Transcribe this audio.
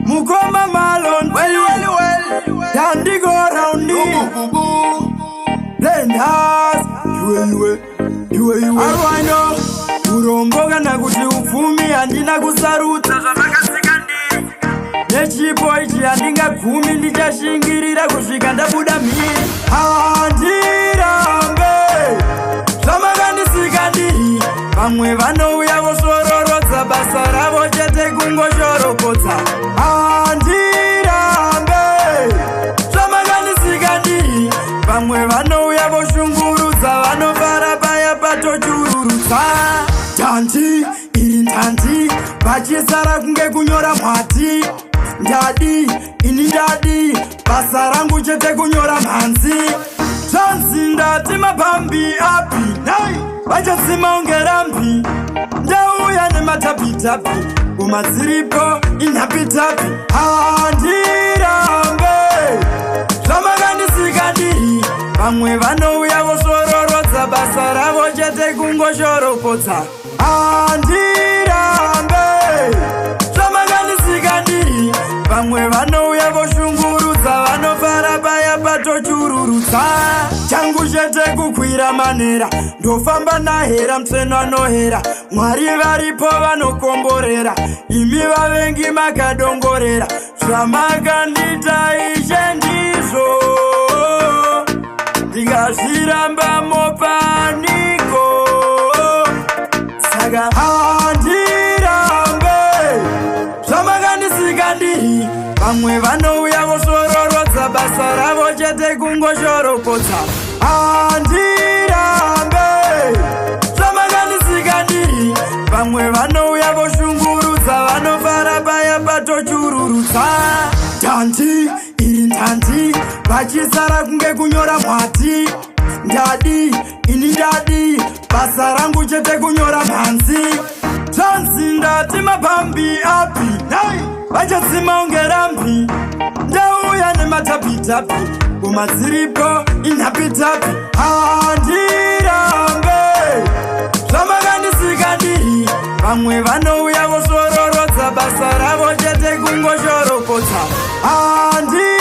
Mukoma Malon, Well. Dandy go round me. Lendas, you. Arwano, uromboga na kuti ufumi andina kusaruta zvavakasikandiri. Nechipo ichi andinga gumi ndichashingirira kusvika ndabuda mhiri. Handirambe zvamakasikandiri. Vamwe vanouya vosororodza basa ravo chete kungoshoropodza. Handirambe zvamakasikandiri. Vamwe vanouya voshungurudza vanofara paya patochururudza. Tanti iri ntanti vachisara kunge kunyora mwati. Ndadi ini ndadi basa rangu chete kunyora mhanzi. Zvanzi ndati mapambi api vachatsima ungerambi. Ndauya nematapitapi kumadziripo inhapitapi. Handirambe zvamakasikandiri. Vamwe vanouya vosororodza basa ravo chete kungoshoropodza. Handirambe zvamakasikandiri. Vamwe vanouya voshungurudza vanofara paya patochururudza. Changu chete kukwira manera ndofamba nahera mtseno anohera. Mwari varipo vanokomborera imi vavengi makadongorera. Zvamakandita ishe ndizvo ndikazvirambamo paniko. Saka handirambe zvamakasikandiri. Vamwe vanouya vosororodza basa ravo chete kungoshoropodza. Handirambe zvamakasikandiri. Vamwe vanouya voshungurudza vanofara paya patochururudza. Tanti iri ntanti vachisara kunge kunyora mwati. Ndadi ini ndadi basa rangu chete kunyora mhanzi. Zvanzi ndati mapambi api vachatsima ungerambi. Ndauya nematapitapi kumadziripo inhapitapi. Handirambe zvamakasikandiri. Vamwe vanouya vosororodza basa ravo chete kungoshoropodza. Handi